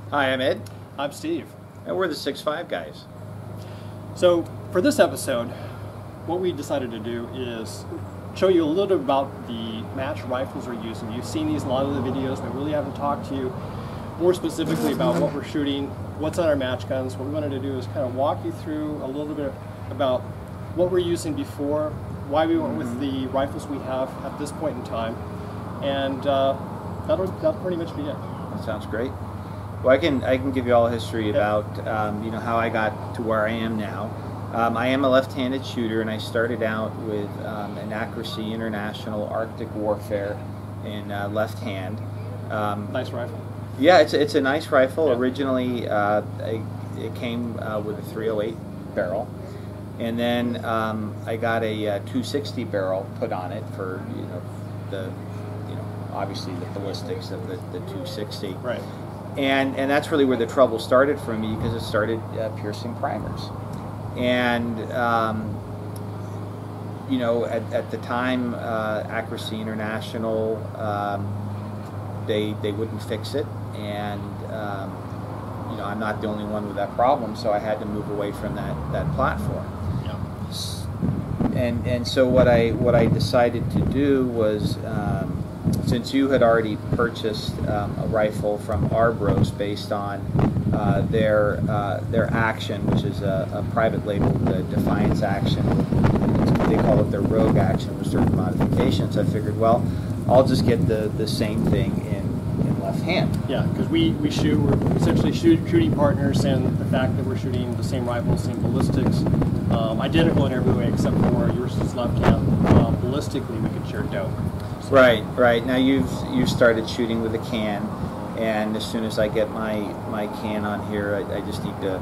Hi, I'm Ed, I'm Steve. and we're the 6'5 guys. So for this episode, what we decided to do is show you a little bit about the match rifles we're using. You've seen these in a lot of the videos, but we really haven't talked to you more specifically about what we're shooting, what's on our match guns. What we wanted to do is kind of walk you through a little bit about what we're using before, why we went with the rifles we have at this point in time, and that'll pretty much be it. That sounds great. Well, I can give you all a history about how I got to where I am now. I am a left-handed shooter, and I started out with an Accuracy International Arctic Warfare in left hand. Nice rifle. Yeah, it's a nice rifle. Yeah. Originally, it came with a 308 barrel, and then I got a 260 barrel put on it for obviously the ballistics of the 260. Right. And that's really where the trouble started for me, because it started piercing primers. And at the time, Accuracy International, they wouldn't fix it, and I'm not the only one with that problem, so I had to move away from that platform. Yeah. And so what I decided to do was, since you had already purchased a rifle from Arbros based on their action, which is a private labeled Defiance action, they call it their Rogue action with certain modifications, I figured, well, I'll just get the same thing in left hand. Yeah, because we're essentially shooting partners, and the fact that we're shooting the same rifles, same ballistics, identical in every way except for yours is left hand. Ballistically, we could share dope. So. Right. Now you've started shooting with a can, and as soon as I get my can on here, I just need to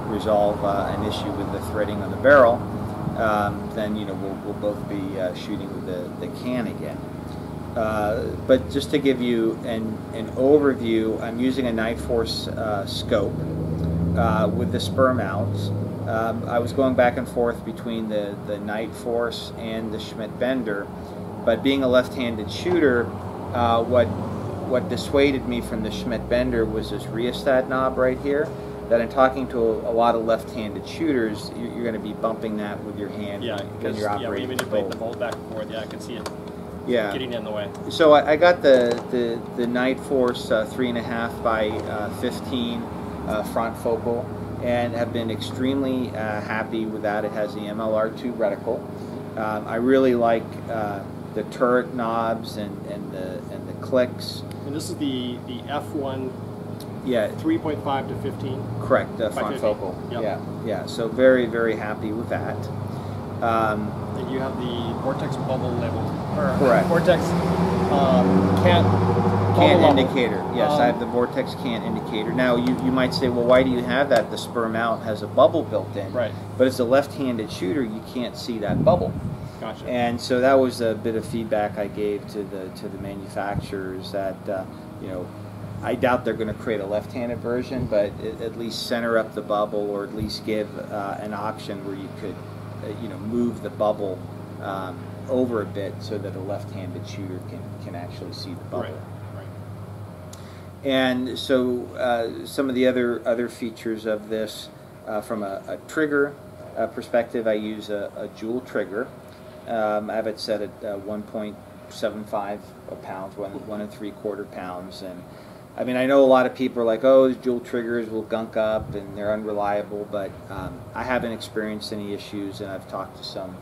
resolve an issue with the threading on the barrel. Then we'll both be shooting with the can again. But just to give you an overview, I'm using a Night Force scope with the spur mounts. I was going back and forth between the Night Force and the Schmidt Bender, but being a left-handed shooter, what dissuaded me from the Schmidt Bender was this rheostat knob right here. That in talking to a lot of left-handed shooters, you're going to be bumping that with your hand when you're operating when you manipulate the bolt back and forth. Yeah, I can see it. Yeah, getting in the way. So I got the Night Force 3.5 by 15 front focal, and have been extremely happy with that. It has the MLR2 reticle. I really like the turret knobs and the clicks. And this is the F1. Yeah, 3.5 to 15. Correct, front focal. Yep. Yeah. So very, very happy with that. And you have the Vortex bubble level. Correct. Vortex can indicator. Yes, I have the Vortex can indicator. Now you might say, well, why do you have that? The spur mount has a bubble built in. Right. But as a left-handed shooter, you can't see that bubble. Gotcha. And so that was a bit of feedback I gave to the manufacturers that I doubt they're going to create a left-handed version, but at least center up the bubble, or at least give an option where you could move the bubble over a bit so that a left-handed shooter can actually see the bubble. Right. And so some of the other features of this, from a trigger perspective, I use a dual trigger. I have it set at 1.75 pounds, 1 3/4 pounds, and I mean, I know a lot of people are like, oh, the dual triggers will gunk up and they're unreliable, but I haven't experienced any issues, and I've talked to some,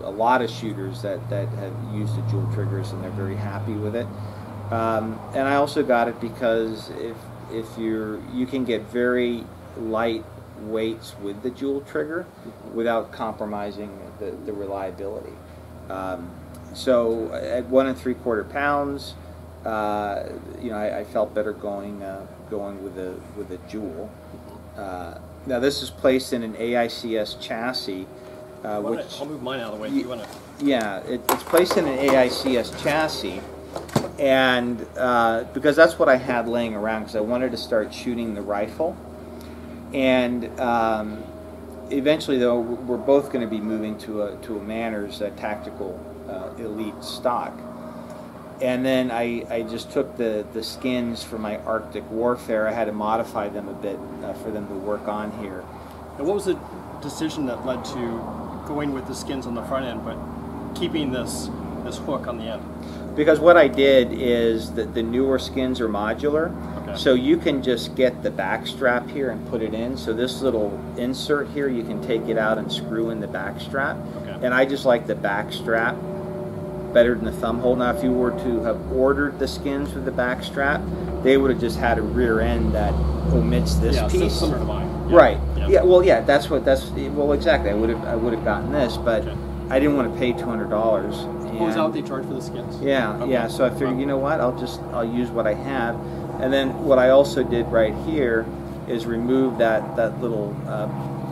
a lot of shooters that have used the dual triggers, and they're very happy with it. And I also got it because if you can get very light weights with the dual trigger without compromising the reliability. So at 1 3/4 pounds. I felt better going with a dual. Now this is placed in an AICS chassis, which I'll move mine out of the way. You want to? Yeah, it's placed in an AICS chassis, and because that's what I had laying around, because I wanted to start shooting the rifle, and eventually, though, we're both going to be moving to a Manners tactical elite stock. And then I just took the skins for my Arctic Warfare. I had to modify them a bit for them to work on here. And what was the decision that led to going with the skins on the front end, but keeping this hook on the end? Because what I did is that the newer skins are modular, okay. So you can just get the back strap here and put it in. So this little insert here, you can take it out and screw in the back strap. Okay. And I just like the back strap better than the thumb hole. Now, if you were to have ordered the skins with the back strap, they would have just had a rear end that omits this piece. Similar to mine. Yeah. Right. Yeah. Yeah. Well, yeah. Well, exactly. I would have gotten this, but okay. I didn't want to pay $200. What was that what they charge for the skins? Yeah, okay. yeah. So I figured, you know what? I'll use what I have, and then what I also did right here is remove that little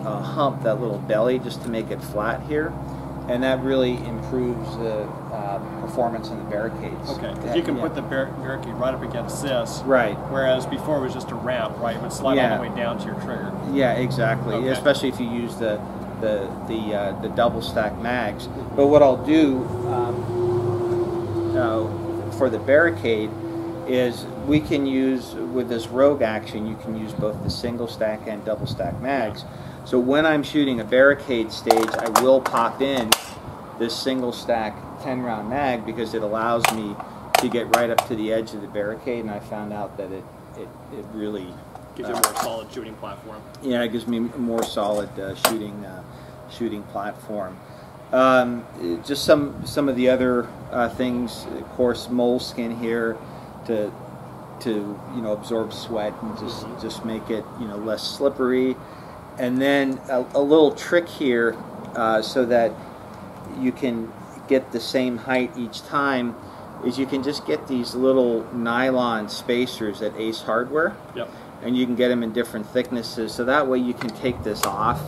hump, that little belly, just to make it flat here, and that really improves the performance in the barricades. Okay, because you can put the barricade right up against this. Right. Whereas before it was just a ramp, right? It would slide all the way down to your trigger. Yeah, exactly. Okay. Especially if you use the double stack mags. But what I'll do for the barricade is we can use, with this rogue action, you can use both the single stack and double stack mags. So when I'm shooting a barricade stage, I will pop in this single stack 10-round mag because it allows me to get right up to the edge of the barricade, and I found out that it really gives you a more solid shooting platform. Yeah, it gives me a more solid shooting platform. Just some of the other things, of course, moleskin here to absorb sweat and just make it less slippery. And then a little trick here so that you can get the same height each time is you can just get these little nylon spacers at Ace Hardware. Yep. And you can get them in different thicknesses, so that way you can take this off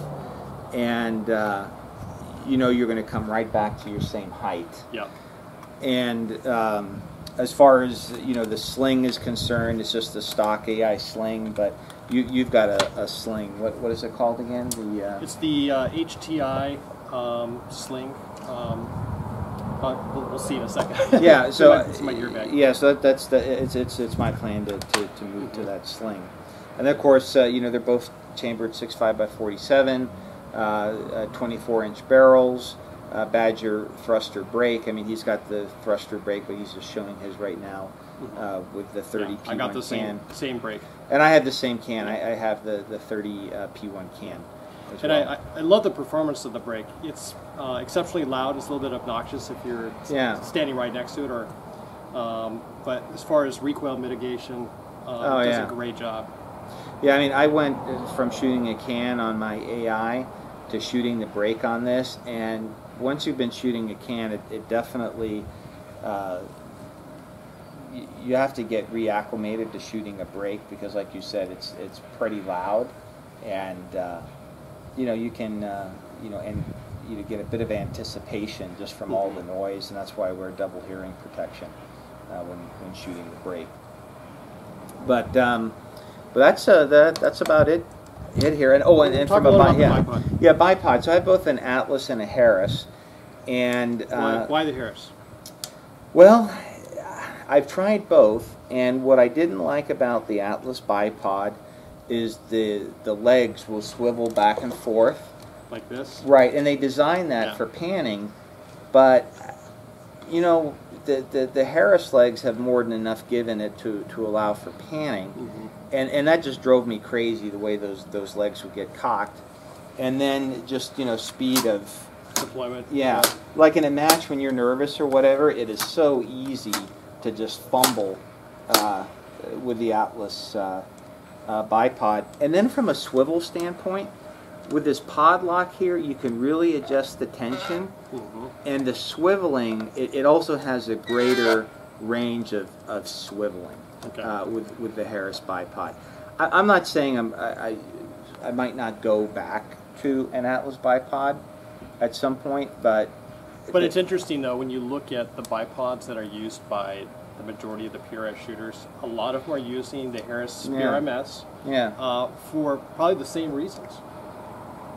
and you're going to come right back to your same height. Yep. And as far as the sling is concerned, it's just a stock AI sling, but you've got a sling. What is it called again? It's the HTI sling. We'll see in a second. Yeah, so it's my ear bag. Yeah, so it's my plan to move to that sling, and of course they're both chambered 6.5 by 47, 24-inch barrels, Badger thruster brake. I mean, he's got the thruster brake, but he's just showing his right now with the 30 P1 I got the can. same brake. And I have the same can. I have the 30 P1 can. And well. I love the performance of the brake. It's exceptionally loud. It's a little bit obnoxious if you're standing right next to it, or but as far as recoil mitigation, it does a great job. Yeah, I mean, I went from shooting a can on my AI to shooting the brake on this, and once you've been shooting a can, it definitely you have to get reacclimated to shooting a brake because, like you said, it's pretty loud, and you can and you get a bit of anticipation just from all the noise, and that's why we're double hearing protection when shooting the brake. But that's about it here. And and from a bipod. So I have both an Atlas and a Harris. And why the Harris? Well, I've tried both, and what I didn't like about the Atlas bipod is the legs will swivel back and forth. Like this? Right, and they designed that for panning, but the Harris legs have more than enough give in it to allow for panning, and that just drove me crazy the way those legs would get cocked, and then just speed of deployment. Yeah, like in a match when you're nervous or whatever, it is so easy to just fumble with the Atlas bipod. And then from a swivel standpoint, with this pod lock here, you can really adjust the tension, and the swiveling, it also has a greater range of swiveling with the Harris bipod. I'm not saying I might not go back to an Atlas bipod at some point, but it's interesting though when you look at the bipods that are used by the majority of the PRS shooters. A lot of them are using the Harris PRMS for probably the same reasons.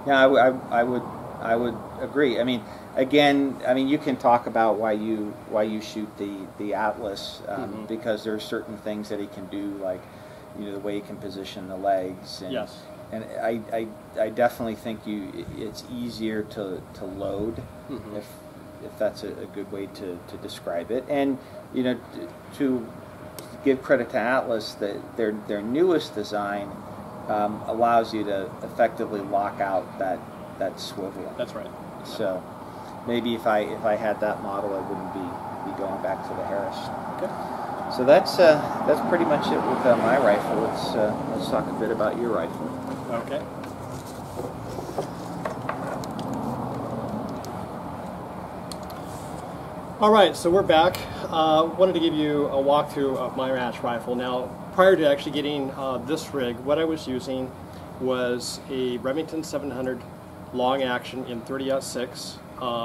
Yeah, I would I would agree. I mean, again, I mean, you can talk about why you shoot the Atlas, because there are certain things that he can do, like, you know, the way he can position the legs. And, yes. And I definitely think it's easier to load, if that's a good way to describe it. And, you know, to give credit to Atlas, that their newest design allows you to effectively lock out that swivel. That's right. So maybe if I had that model, I wouldn't be going back to the Harris. Okay. So that's pretty much it with my rifle. Let's talk a bit about your rifle. Okay. All right, so we're back. Wanted to give you a walkthrough of my match rifle. Now, prior to actually getting this rig, what I was using was a Remington 700 long action in 30-06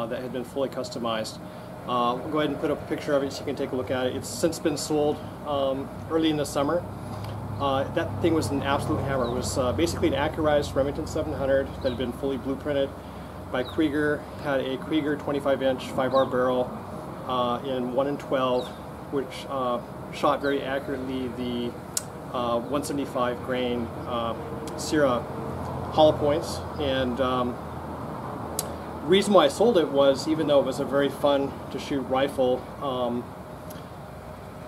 that had been fully customized. We'll go ahead and put up a picture of it so you can take a look at it. It's since been sold early in the summer. That thing was an absolute hammer. It was basically an accurized Remington 700 that had been fully blueprinted by Krieger. Had a Krieger 25-inch 5R barrel in 1 in 12, which shot very accurately the 175 grain Sierra hollow points. And the reason why I sold it was, even though it was a very fun to shoot rifle,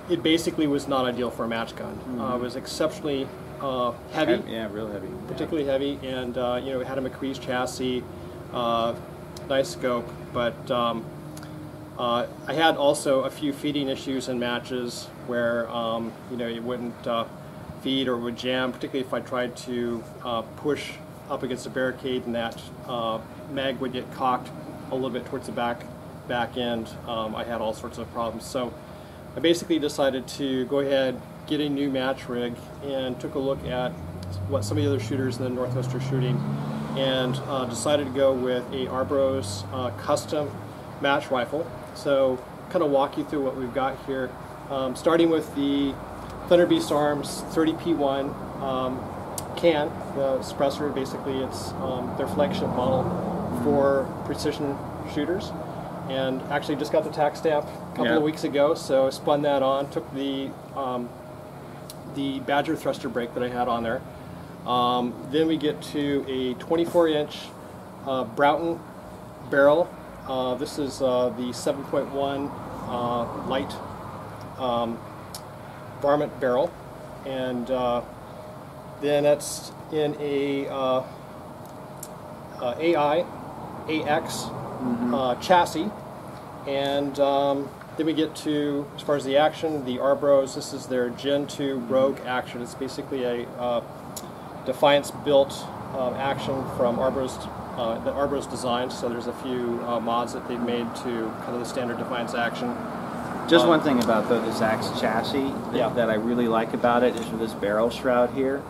it basically was not ideal for a match gun. It was exceptionally heavy. Yeah, real heavy. Particularly heavy, and you know, it had a McCree's chassis, nice scope, but I had also a few feeding issues in matches where you know, it wouldn't feed or would jam, particularly if I tried to push up against a barricade, and that mag would get cocked a little bit towards the back end. I had all sorts of problems. So I basically decided to go ahead, get a new match rig, and took a look at what some of the other shooters in the Northwest are shooting, and decided to go with a Arbros custom match rifle. So kind of walk you through what we've got here, starting with the Thunder Beast Arms 30P1 can, the suppressor. Basically it's their flagship model for precision shooters, and actually just got the tax stamp a couple of weeks ago, so I spun that on, took the Badger thruster brake that I had on there. Then we get to a 24-inch Broughton barrel. This is the 7.1 light varmint barrel, and then that's in a AX chassis, and then we get to, as far as the action, the Arbros. This is their Gen 2 Rogue action. It's basically a Defiance built action from Arbros, that Arbros designed. So there's a few mods that they've made to kind of the standard Defiance action. Just one thing about this AX chassis that I really like about it is for this barrel shroud here.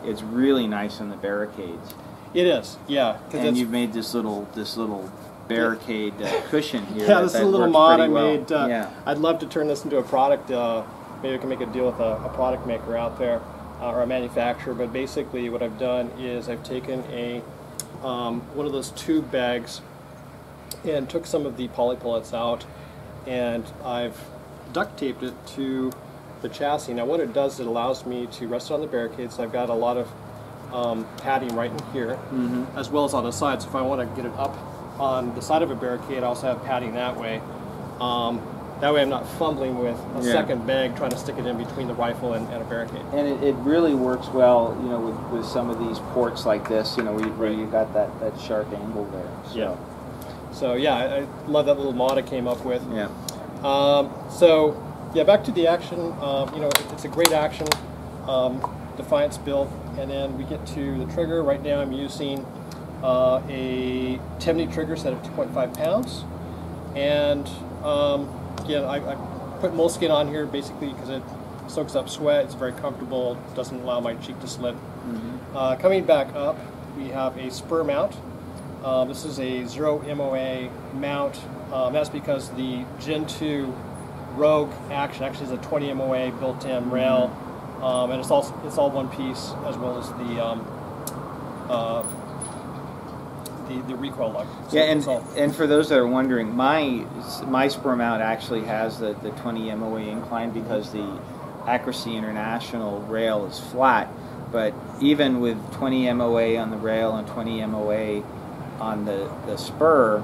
It's really nice on the barricades. It is, yeah. And you've made this little barricade cushion here. Yeah, this is a little mod I made. Yeah. I'd love to turn this into a product. Maybe I can make a deal with a product maker out there, or a manufacturer. But basically, what I've done is I've taken a one of those tube bags and took some of the poly pellets out, and I've duct taped it to the chassis. Now, what it does, it allows me to rest it on the barricade. So I've got a lot of padding right in here, as well as on the side. So if I want to get it up on the side of a barricade, I also have padding that way. That way I'm not fumbling with a second bag trying to stick it in between the rifle and a barricade. And it really works well, you know, with some of these ports like this, you know, where you got that sharp angle there. So. Yeah. So yeah, I love that little mod I came up with. Yeah. So yeah, back to the action. You know, it's a great action, Defiance build, and then we get to the trigger. Right now I'm using a Timney trigger set of 2.5 pounds, and again, I put moleskin on here basically because it soaks up sweat. It's very comfortable, doesn't allow my cheek to slip. Coming back up, we have a spur mount. This is a 0 MOA mount. That's because the Gen 2 Rogue action actually has a 20 MOA built-in rail, and it's all one piece, as well as the recoil look. So yeah, and for those that are wondering, my spur mount actually has the 20 MOA incline because the Accuracy International rail is flat. But even with 20 MOA on the rail and 20 MOA on the spur,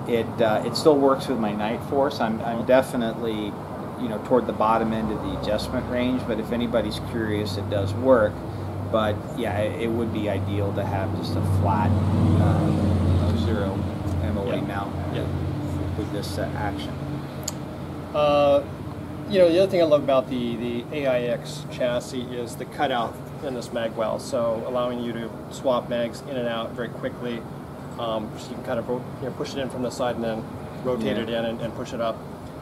it still works with my night force. I'm definitely, you know, toward the bottom end of the adjustment range. But if anybody's curious, it does work. But yeah, it would be ideal to have just a flat 0 MOA mount with this action. You know, the other thing I love about the AIX chassis is the cutout in this mag well, so allowing you to swap mags in and out very quickly. So you can kind of push it in from the side and then rotate it in and push it up.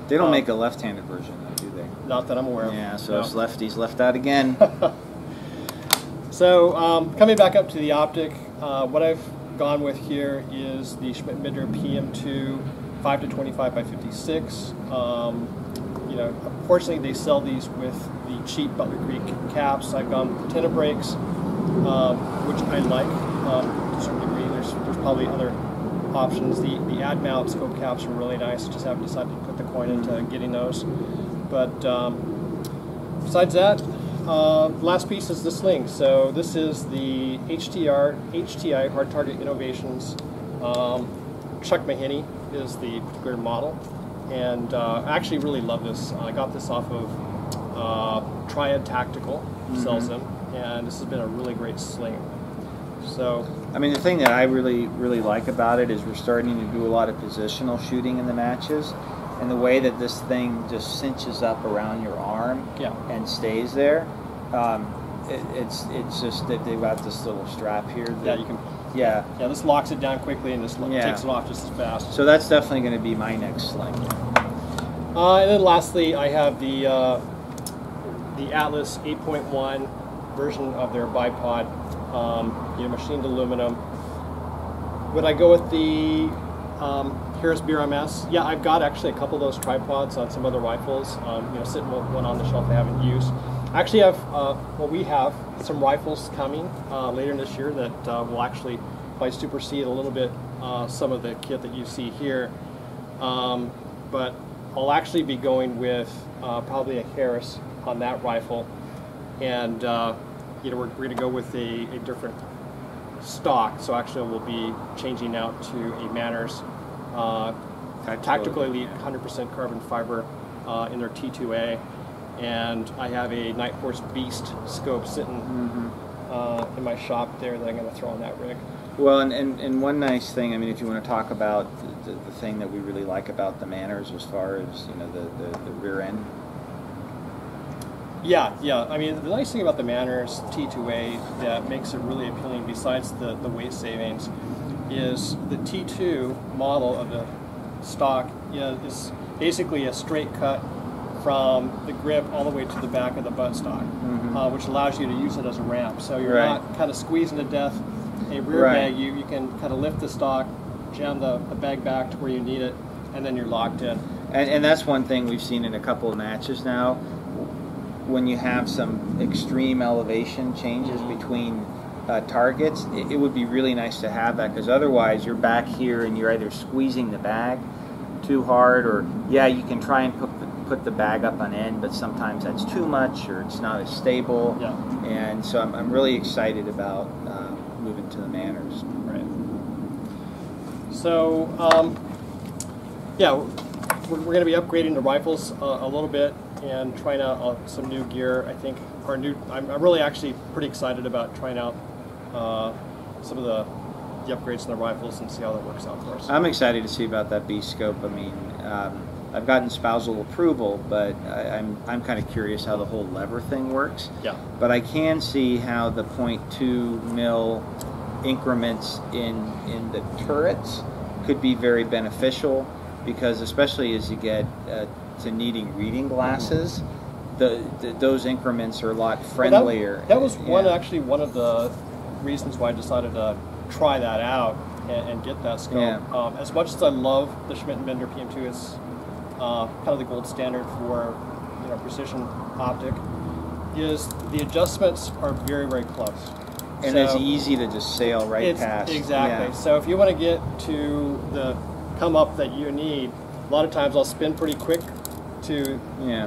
They don't make a left-handed version, though, do they? Not that I'm aware of. Yeah, so it's lefties left out again. So coming back up to the optic, what I've gone with here is the Schmidt-Minder PM2 5-25 by 56. You know, unfortunately, they sell these with the cheap Butler Creek caps. I've gone with Patina brakes, which I like to a certain degree. There's probably other options. The ad mount scope caps are really nice. Just haven't decided to put the coin into getting those. But besides that, last piece is the sling. So this is the HTI Hard Target Innovations. Chuck Mahaney is the particular model. And I actually really love this. I got this off of Triad Tactical, sells them, and this has been a really great sling. So, I mean, the thing that I really like about it is we're starting to do a lot of positional shooting in the matches, and the way that this thing just cinches up around your arm and stays there. It's just that they've got this little strap here. That, you can. Yeah, this locks it down quickly and this takes it off just as fast. So that's definitely going to be my next sling. And then lastly, I have the Atlas 8.1 version of their bipod, machined aluminum. Would I go with the Harris BRMS? Yeah, I've got actually a couple of those tripods on some other rifles. Sitting one on the shelf I haven't used. I actually have, we have some rifles coming later this year that will actually probably supersede a little bit some of the kit that you see here. But I'll actually be going with probably a Harris on that rifle, and we're going to go with a different stock. So actually, we'll be changing out to a Manners Tactical Elite 100% carbon fiber in their T2A. And I have a Night Force Beast scope sitting in my shop there that I'm going to throw on that rig. Well, and one nice thing, I mean, if you want to talk about the thing that we really like about the Manners as far as, the rear end. Yeah. I mean, the nice thing about the Manners T2A that makes it really appealing, besides the weight savings, is the T2 model of the stock is basically a straight cut from the grip all the way to the back of the buttstock, which allows you to use it as a ramp. So you're not kind of squeezing to death a rear bag. You can kind of lift the stock, jam the bag back to where you need it, and then you're locked in. And that's one thing we've seen in a couple of matches now. When you have some extreme elevation changes between targets, it would be really nice to have that, because otherwise you're back here and you're either squeezing the bag too hard, or you can try and put the bag up on end, but sometimes that's too much or it's not as stable. And so I'm really excited about moving to the Manners. Right. So we're going to be upgrading the rifles a little bit and trying out some new gear. I think I'm really actually pretty excited about trying out some of the upgrades in the rifles and see how that works out for us. I'm excited to see about that B scope. I mean, I've gotten spousal approval, but I'm kind of curious how the whole lever thing works. But I can see how the 0.2 mil increments in the turrets could be very beneficial, because especially as you get to needing reading glasses, those increments are a lot friendlier. That was actually one of the reasons why I decided to try that out and get that scope. As much as I love the Schmidt-Minder PM2, it's kind of the gold standard for precision optic, is the adjustments are very, very close. And so it's easy to just sail right past. Exactly. Yeah. So if you want to get to the come up that you need, a lot of times I'll spin pretty quick to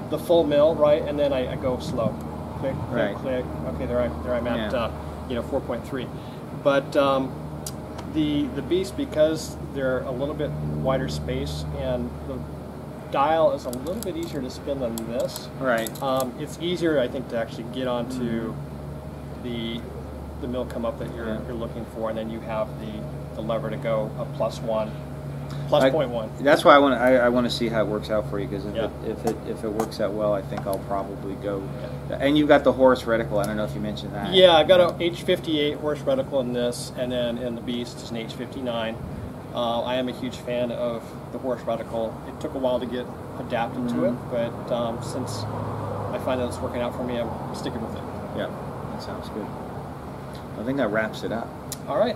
the full mill, right, and then I go slow, click, click, click. Okay, there I'm at 4.3. But the Beast, because they're a little bit wider space and the dial is a little bit easier to spin than this. Right. It's easier, I think, to actually get onto the mill come up that you're looking for, and then you have the lever to go a +1. Plus 0.1. That's why I want to see how it works out for you, because if it works out well, I think I'll probably go. And you've got the Horus reticle. I don't know if you mentioned that. Yeah, I got an H58 Horus reticle in this, and then in the Beast it's an H59. I am a huge fan of the Horus reticle. It took a while to get adapted to it, but since I find that it's working out for me, I'm sticking with it. Yeah, that sounds good. I think that wraps it up. All right.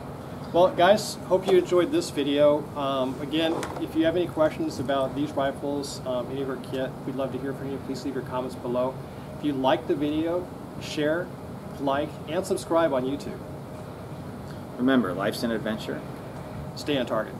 Well, guys, hope you enjoyed this video. Again, if you have any questions about these rifles, any of our kit, we'd love to hear from you. Please leave your comments below. If you like the video, share, like, and subscribe on YouTube. Remember, life's an adventure. Stay on target.